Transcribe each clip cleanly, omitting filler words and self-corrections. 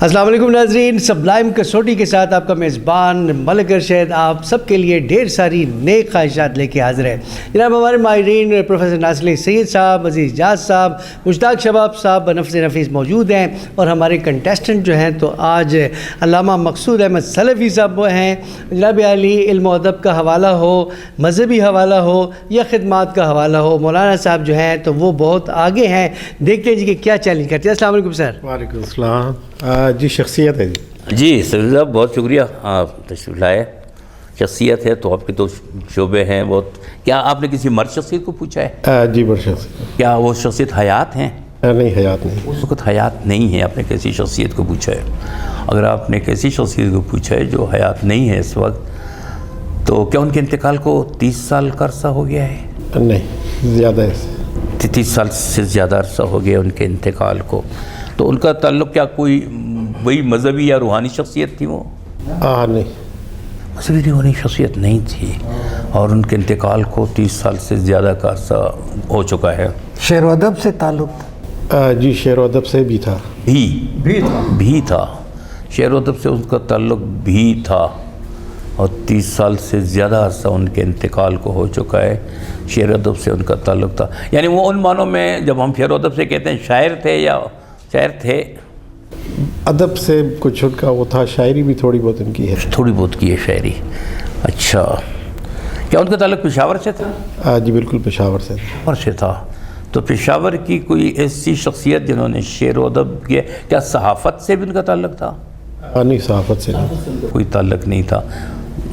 السلام علیکم ناظرین، سبلائم کسوٹی کے ساتھ آپ کا میزبان ملک ارشد آپ سب کے لیے ڈھیر ساری نیک خواہشات لے کے حاضر ہے۔ جناب ہمارے ماہرین پروفیسر ناصر سید صاحب، عزیز جاز صاحب، مشتاق شباب صاحب بنفس نفیس موجود ہیں، اور ہمارے کنٹیسٹنٹ جو ہیں تو آج علامہ مقصود احمد سلفی صاحب وہ ہیں۔ جناب علی، علم و ادب کا حوالہ ہو، مذہبی حوالہ ہو یا خدمات کا حوالہ ہو، مولانا صاحب جو ہیں تو وہ بہت آگے ہیں۔ دیکھتے ہیں جی کہ کیا چیلنج کرتے ہیں۔ السلام علیکم سر۔ وعلیکم السلام۔ جی شخصیت ہے جی سلفی صاحب بہت شکریہ، آپ تشریف لائے۔ شخصیت ہے تو آپ کے تو شعبے ہیں بہت۔ کیا آپ نے کسی مرد شخصیت کو پوچھا ہے؟ جی بڑی شخصیت۔ کیا وہ شخصیت حیات ہیں؟ نہیں، حیات نہیں، اس وقت حیات نہیں ہے۔ آپ نے کیسی شخصیت کو پوچھا ہے؟ اگر آپ نے کیسی شخصیت کو پوچھا ہے جو حیات نہیں ہے اس وقت، تو کیا ان کے انتقال کو 30 سال کا عرصہ ہو گیا ہے؟ نہیں، زیادہ ہے، 30 سال سے زیادہ عرصہ ہو گیا ان کے انتقال کو۔ تو ان کا تعلق کیا کوئی وہی مذہبی یا روحانی شخصیت تھی وہ؟ نہیں، مذہبی روحانی شخصیت نہیں تھی، اور ان کے انتقال کو 30 سال سے زیادہ کا عرصہ ہو چکا ہے۔ شعر و ادب سے تعلق تھا؟ جی شعر و ادب سے بھی تھا، بھی تھا، شعر و ادب سے ان کا تعلق بھی تھا، اور 30 سال سے زیادہ عرصہ ان کے انتقال کو ہو چکا ہے۔ شعر و ادب سے ان کا تعلق تھا، یعنی وہ ان معنوں میں جب ہم شعر و ادب سے کہتے ہیں شاعر تھے یا شاعر تھے؟ ادب سے کچھ ان کا وہ تھا، شاعری بھی تھوڑی بہت ان کی ہے، تھوڑی بہت کی ہے شاعری۔ اچھا، کیا ان کا تعلق پشاور سے تھا؟ جی بالکل پشاور سے تھا۔ پشاور سے تھا۔ تو پشاور کی کوئی ایسی شخصیت جنہوں نے شعر و ادب کیا، کیا صحافت سے بھی ان کا تعلق تھا؟ نہیں، صحافت سے نہیں، کوئی تعلق نہیں تھا۔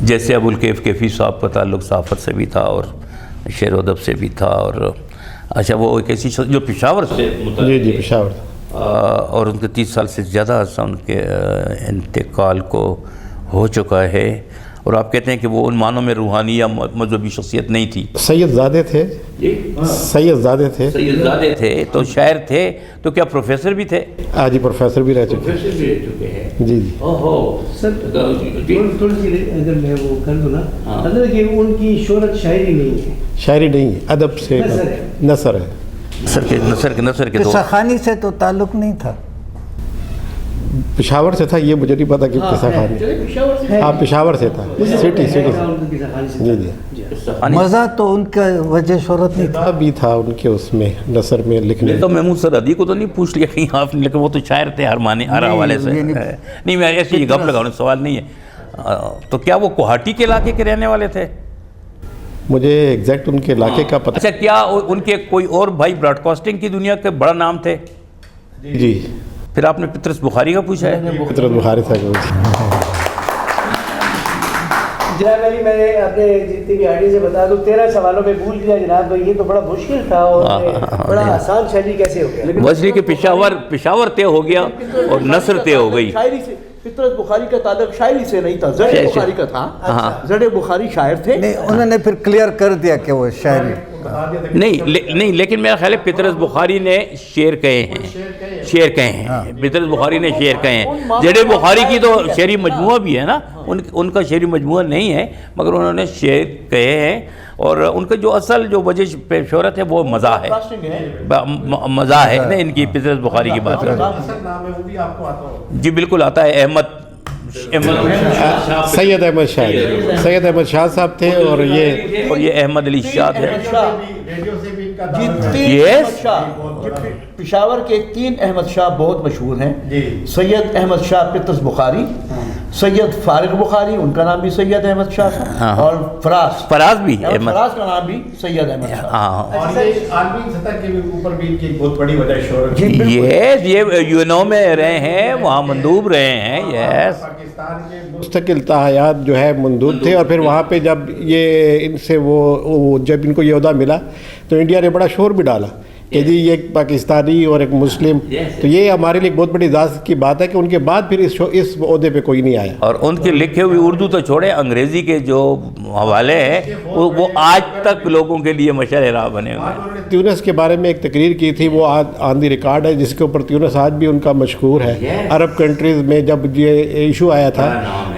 جیسے ابوالکیف کیفی صاحب کا تعلق صحافت سے بھی تھا اور شعر و ادب سے بھی تھا، اور اچھا وہ ایک ایسی جو پشاور سے جی پشاور تھا، اور ان کے 30 سال سے زیادہ عرصہ ان کے انتقال کو ہو چکا ہے، اور آپ کہتے ہیں کہ وہ ان معنوں میں روحانی یا مذہبی شخصیت نہیں تھی۔ سید زادے تھے، سید زادے تھے، سید زادے تھے تو شاعر تھے، تو کیا پروفیسر بھی تھے؟ جی پروفیسر بھی رہ چکے ہیں۔ جی سر تھوڑی سی اگر میں وہ کر دوں نا، مطلب کہ ان کی شہرت شاعری نہیں ہے، شاعری نہیں ہے، ادب سے نثر ہے، نثر کے قصہ خوانی سے تو تعلق نہیں تھا؟ پشاور سے تھا، یہ مجھے نہیں پتا کہ قصہ خوانی، ہاں پشاور سے تھا، سٹی جی جی۔ مزہ تو ان کا وجہ شہرت نہیں تھا؟ بھی تھا ان کے اس میں نثر میں لکھنے۔ تو محمود سرحدی کو تو نہیں پوچھ لیا کہیں آپ نے، لیکن وہ تو شاعر تھے ہر معنی ہر حوالے سے۔ نہیں میں ایسی گپ لگاؤں، سوال نہیں ہے۔ تو کیا وہ کوہاٹی کے علاقے کے رہنے والے تھے؟ مجھے ایگزیکٹ ان کے علاقے کا پتہ۔ اچھا، کیا ان کے کوئی اور بھائی براڈ کاسٹنگ کی دنیا کے بڑا نام تھے؟ جی۔ پھر آپ نے پطرس بخاری کا پوچھا ہے؟ پطرس بخاری تھا۔ جناب علی، میں نے اپنے جتنی بھی آڈینس سے بتا دوں 13 سوالوں میں بھول گیا جناب، یہ تو بڑا مشکل تھا اور بڑا آسان شاعری کیسے ہو گیا؟ وزری کے پشاور طے ہو گیا اور نثر طے ہو گئی۔ شاعری سے پطرس بخاری کا تعلق شاعری سے نہیں تھا، زڑ بخاری کا تھا۔ زڑ بخاری شاعر تھے۔ نہیں، انہوں نے پھر کلیئر کر دیا کہ وہ شاعری نہیں، لیکن میرا خیال ہے پطرس بخاری نے شعر کہے ہیں، پطرس بخاری نے شعر کہے ہیں۔ زڑ بخاری کی تو شعری مجموعہ بھی ہے نا، ان کا شعری مجموعہ نہیں ہے، مگر انہوں نے شعر کہے ہیں، اور ان کا جو اصل جو وجہ شہرت ہے وہ مزاح ہے، مزاح ہے نا ان کی۔ پطرس بخاری کی بات کریں جی بالکل آتا ہے، سید احمد شاہ صاحب تھے، اور یہ احمد علی شاد ہے۔ پشاور کے 3 احمد شاہ بہت مشہور ہیں، سید احمد شاہ پطرس بخاری، سید فارغ بخاری، ان کا نام بھی سید احمد شاہ تھا، اور فراز بھی فراز کا نام بھی سید احمد شاہ۔ عالمی سطح کے اوپر بھی ان کی بہت بڑی وجہ شہرت، یہ یونو میں رہے ہیں، وہاں مندوب رہے ہیں۔ یس، پاکستان کے مستقل تاحیات جو ہے مندوب تھے، اور پھر وہاں پہ جب یہ ان سے وہ جب ان کو یہ عہدہ ملا تو انڈیا نے بڑا شور بھی ڈالا کہ جی یہ ایک پاکستانی اور ایک مسلم، تو یہ ہمارے لیے ایک بہت بڑی اعزاز کی بات ہے کہ ان کے بعد پھر اس عہدے پہ کوئی نہیں آیا۔ اور ان کے لکھے ہوئے اردو تو چھوڑے، انگریزی کے جو حوالے ہیں وہ آج تک لوگوں کے لیے مشعل راہ بنے ہوئے ہیں۔ تیونس کے بارے میں ایک تقریر کی تھی، وہ آن دی ریکارڈ ہے، جس کے اوپر تیونس آج بھی ان کا مشہور ہے۔ عرب کنٹریز میں جب یہ ایشو آیا تھا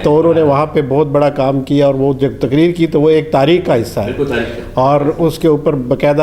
تو انہوں نے وہاں پہ بہت بڑا کام کیا، اور وہ جب تقریر کی تو وہ ایک تاریخ کا حصہ ہے، اور اس کے اوپر باقاعدہ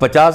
50